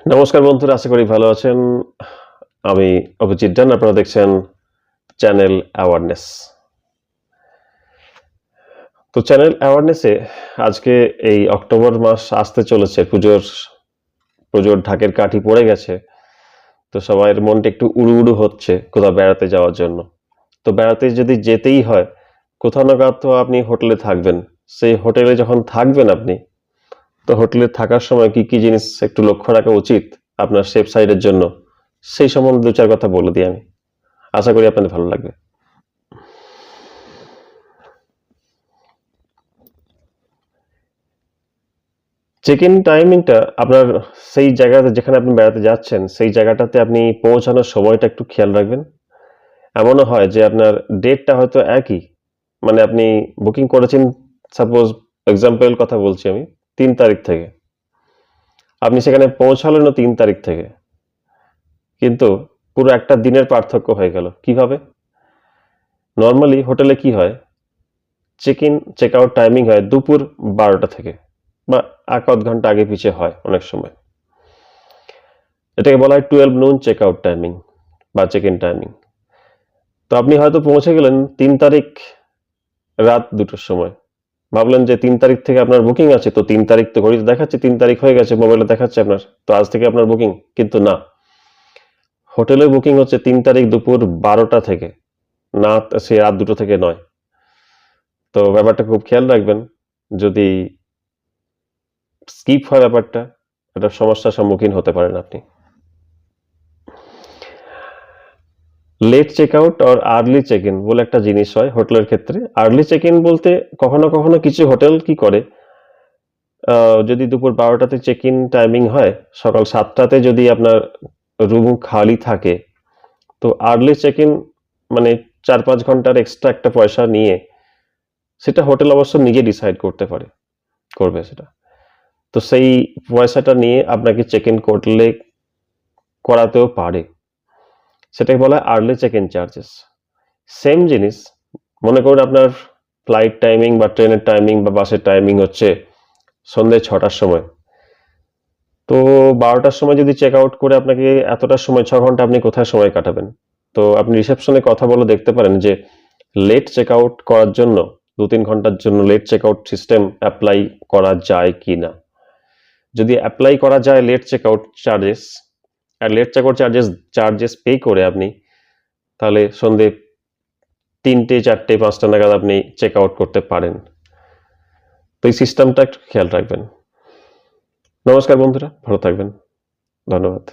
নমস্কার বন্ধুরা, আশা করি ভালো আছেন। আমি অভিজিৎ জান, আপনারা দেখছেন চ্যানেল অ্যাওয়ারনেস। তো চ্যানেল অ্যাওয়ারনেসে আজকে এই অক্টোবর মাস আসতে চলেছে, পুজোর ঢাকের কাঠি পড়ে গেছে। তো সবাইয়ের মনটা একটু উড়ু উড়ু হচ্ছে কোথাও বেড়াতে যাওয়ার জন্য। তো বেড়াতে যদি যেতেই হয়, কোথাও না কোথাও আপনি হোটেলে থাকবেন। সেই হোটেলে যখন থাকবেন আপনি, তো হোটেলে থাকার সময় কি কি জিনিস একটু লক্ষ্য রাখা উচিত আপনার সেফ সাইডের জন্য, সেই সম্বন্ধে 2-4 কথা বলে দিই আমি। আশা করি আপনাদের ভালো লাগবে। চেক ইন টাইমিংটা আপনার সেই জায়গাতে যেখানে আপনি বেড়াতে যাচ্ছেন, সেই জায়গাটাতে আপনি পৌঁছানোর সময়টা একটু খেয়াল রাখবেন। এমনও হয় যে আপনার ডেটটা হয়তো একই, মানে আপনি বুকিং করেছেন, সাপোজ এক্সাম্পল কথা বলছি আমি, 3 তারিখ থেকে। আপনি সেখানে পৌঁছালেনও 3 তারিখ থেকে, কিন্তু পুরো একটা দিনের পার্থক্য হয়ে গেল। কিভাবে? নর্মালি হোটেলে কি হয়, check in check out timing হয় দুপুর 12টা থেকে, বা এক আধ ঘন্টা আগে পিছিয়ে হয় অনেক সময়। এটাকে বলা হয় 12 নুন চেক আউট টাইমিং বা চেক ইন টাইমিং। তো আপনি হয়তো পৌঁছে গেলেন 3 তারিখ রাত 2টোর সময়। ভাবলেন যে 3 তারিখ থেকে আপনার বুকিং আছে, তো 3 তারিখ তো ঘড়িতে দেখাচ্ছে 3 তারিখ হয়ে গেছে, মোবাইলে দেখাচ্ছে আপনার, তো আজ থেকে আপনার বুকিং। কিন্তু না, হোটেলে বুকিং হচ্ছে 3 তারিখ দুপুর 12টা থেকে, না সে রাত 2টো থেকে নয়। তো ব্যাপারটা খুব খেয়াল রাখবেন। যদি স্কিপ হয় ব্যাপারটা, একটা সমস্যার সম্মুখীন হতে পারেন আপনি। লেট চেক আউট আর আর্লি চেক ইন বলে একটা জিনিস হয় হোটেলের ক্ষেত্রে। আর্লি চেক ইন বলতে কখনো কখনো কিছু হোটেল কি করে, যদি দুপুর 12টাতে চেক ইন টাইমিং হয়, সকাল 7টাতে যদি আপনার রুম খালি থাকে, তো আর্লি চেক ইন মানে 4-5 ঘন্টার এক্সট্রা একটা পয়সা নিয়ে, সেটা হোটেল অবশ্য নিজে ডিসাইড করবে সেটা। তো সেই পয়সাটা নিয়ে আপনাকে চেক ইন করাতেও পারে। সেটাকে বলা হয় early check in charges. Same জিনিস, মনে করুন আপনার ফ্লাইট টাইমিং বা ট্রেনের টাইমিং বা বাসের টাইমিং হচ্ছে সন্ধ্যে 6টার সময়। তো 12টার সময় যদি চেক আউট করে আপনাকে এতটার সময় 6 ঘন্টা আপনি কোথায় সময় কাটাবেন? তো আপনি রিসেপশনে কথা বলে দেখতে পারেন যে লেট চেক আউট করার জন্য 2-3 ঘন্টার জন্য late check out system apply করা যায় কিনা। যদি অ্যাপ্লাই করা যায় লেট চেক আউট চার্জেস, আর late check out charges pay করে আপনি, তাহলে সন্ধ্যে 3টে 4টে 5টা নাগাদ আপনি চেক আউট করতে পারেন। তো এই সিস্টেমটা একটু খেয়াল রাখবেন। নমস্কার বন্ধুরা, ভালো থাকবেন। ধন্যবাদ।